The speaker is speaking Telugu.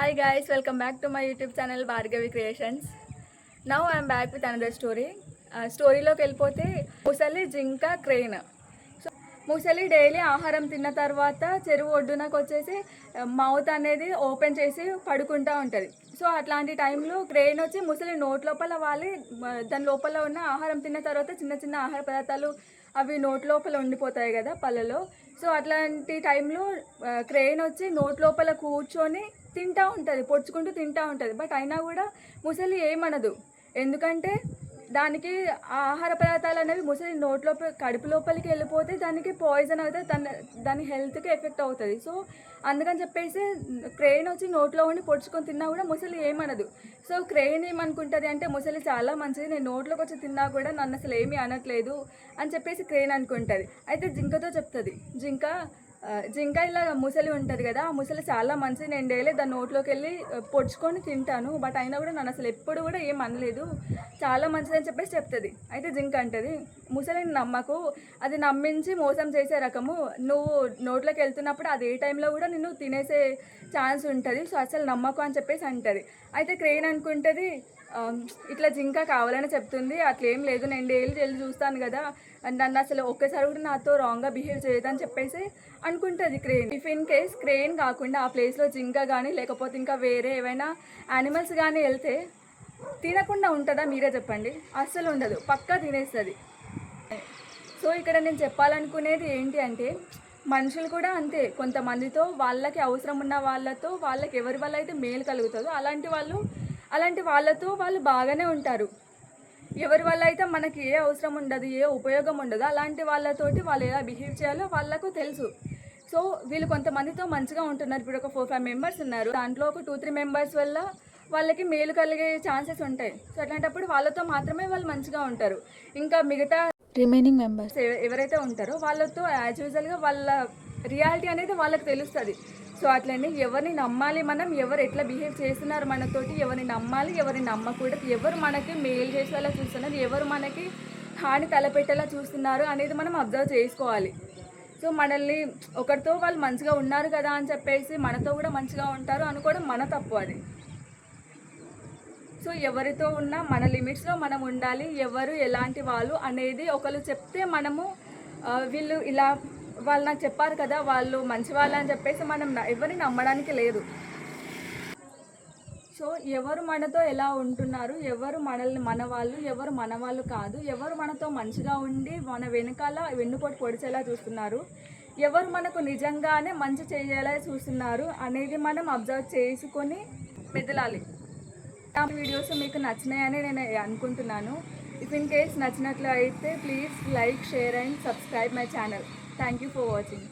Hi guys, welcome back to my YouTube channel Bhargavi Creations. Now I am back with another story. స్టోరీలోకి వెళ్ళిపోతే ముసలి జింక క్రెయిన్. సో ముసలి డైలీ ఆహారం తిన్న తర్వాత చెరువు ఒడ్డునకు వచ్చేసి మౌత్ అనేది ఓపెన్ చేసి పడుకుంటూ ఉంటుంది. సో అట్లాంటి టైంలో క్రెయిన్ వచ్చి ముసలి నోట్ లోపల వాలి దాని లోపల ఉన్న ఆహారం తిన్న తర్వాత చిన్న చిన్న ఆహార పదార్థాలు అవి నోట్ లోపల ఉండిపోతాయి కదా పళ్ళలో. సో అట్లాంటి టైంలో క్రెయిన్ వచ్చి నోట్ లోపల కూర్చొని తింటూ ఉంటుంది, పొడుచుకుంటూ తింటూ ఉంటుంది. బట్ అయినా కూడా ముసలి ఏమనదు, ఎందుకంటే దానికి ఆ ఆహార పదార్థాలు అనేవి ముసలి కడుపు లోపలికి వెళ్ళిపోతే దానికి పాయిజన్ అవుతుంది, దాని హెల్త్కి ఎఫెక్ట్ అవుతుంది. సో అందుకని చెప్పేసి క్రెయిన్ వచ్చి నోట్లో ఉండి పొడుచుకొని తిన్నా కూడా ముసలి ఏమనదు. సో క్రెయిన్ ఏమనుకుంటుంది అంటే ముసలి చాలా మంచిది, నేను నోట్లోకి వచ్చి తిన్నా కూడా నన్ను అసలు ఏమీ అనట్లేదు అని చెప్పేసి క్రెయిన్ అనుకుంటుంది. అయితే జింకతో చెప్తుంది, జింక ఇలా ముసలి ఉంటుంది కదా, ఆ ముసలి చాలా మంచిది, నేను డైలీ దాని నోట్లోకి వెళ్ళి పొడుచుకొని తింటాను, బట్ అయినా కూడా నన్ను అసలు ఎప్పుడు కూడా ఏం అనలేదు, చాలా మంచిది అని చెప్పేసి చెప్తుంది. అయితే జింక అంటుంది, ముసలిని నమ్మకు, అది నమ్మించి మోసం చేసే రకము, నువ్వు నోట్లోకి వెళ్తున్నప్పుడు అది ఏ టైంలో కూడా నిన్ను తినేసే ఛాన్స్ ఉంటుంది, సో అసలు నమ్మకు అని చెప్పేసి అంటుంది. అయితే క్రెయిన్ అనుకుంటుంది, ఇట్లా జింక కావాలని చెప్తుంది, అట్లేం లేదు, నేను డైలీ వెళ్ళి చూస్తాను కదా, నన్ను అసలు ఒక్కసారి కూడా నాతో రాంగ్గా బిహేవ్ చేయదని చెప్పేసి అనుకుంటుంది crane. If in case crane కాకుండా ఆ ప్లేస్లో జింక కానీ లేకపోతే ఇంకా వేరే ఏవైనా యానిమల్స్ కానీ వెళ్తే తినకుండా ఉంటుందా మీరే చెప్పండి? అస్సలు ఉండదు, పక్కా తినేస్తుంది. సో ఇక్కడ నేను చెప్పాలనుకునేది ఏంటి అంటే మనుషులు కూడా అంతే, కొంతమందితో వాళ్ళకి అవసరం ఉన్న వాళ్ళకి ఎవరి వల్ల అయితే మేలు కలుగుతుందో అలాంటి వాళ్ళతో వాళ్ళు బాగానే ఉంటారు. ఎవరి వల్ల అయితే మనకి ఏ అవసరం ఉండదు, ఏ ఉపయోగం ఉండదు, అలాంటి వాళ్ళతోటి వాళ్ళు ఎలా బిహేవ్ చేయాలో వాళ్ళకు తెలుసు. సో వీళ్ళు కొంతమందితో మంచిగా ఉంటున్నారు. ఇప్పుడు ఒక 4-5 మెంబర్స్ ఉన్నారు, దాంట్లో ఒక 2-3 మెంబర్స్ వల్ల వాళ్ళకి మేలు కలిగే ఛాన్సెస్ ఉంటాయి. సో అట్లాంటప్పుడు వాళ్ళతో మాత్రమే వాళ్ళు మంచిగా ఉంటారు. ఇంకా మిగతా రిమైనింగ్ మెంబర్స్ ఎవరైతే ఉంటారో వాళ్ళతో యాజ్ యూజువల్గా వాళ్ళ రియాలిటీ అనేది వాళ్ళకి తెలుస్తుంది. సో అట్లనే ఎవరిని నమ్మాలి మనం, ఎవరు ఎట్లా బిహేవ్ చేస్తున్నారు మనతోటి, ఎవరిని నమ్మాలి ఎవరిని నమ్మకూడదు, ఎవరు మనకి మేలు చేసేలా చూస్తున్నారు, ఎవరు మనకి హాని తలపెట్టేలా చూస్తున్నారు అనేది మనం అబ్జర్వ్ చేసుకోవాలి. సో మనల్ని ఒకరితో వాళ్ళు మంచిగా ఉన్నారు కదా అని చెప్పేసి మనతో కూడా మంచిగా ఉంటారు అనుకోవడం మన తప్పు అది. సో ఎవరితో ఉన్నా మన లిమిట్స్లో మనం ఉండాలి. ఎవరు ఎలాంటి వాళ్ళు అనేది ఒకరు చెప్తే మనము వీళ్ళు ఇలా వాళ్ళు నాకు చెప్పారు కదా వాళ్ళు మంచి వాళ్ళు అని చెప్పేసి మనం ఎవరిని నమ్మడానికి లేదు. సో ఎవరు మనతో ఎలా ఉంటున్నారు, ఎవరు మనల్ని మన వాళ్ళు, ఎవరు మన వాళ్ళు కాదు, ఎవరు మనతో మంచిగా ఉండి మన వెనకాల వెన్నుపోటు పొడిచేలా చూస్తున్నారు, ఎవరు మనకు నిజంగానే మంచి చేయాలా చూస్తున్నారు అనేది మనం అబ్జర్వ్ చేసుకొని మెదలాలి. ఆ వీడియోస్ మీకు నచ్చినాయని నేను అనుకుంటున్నాను. ఇఫ్ ఇన్ కేస్ నచ్చినట్లు అయితే please like, share and subscribe my channel. Thank you for watching.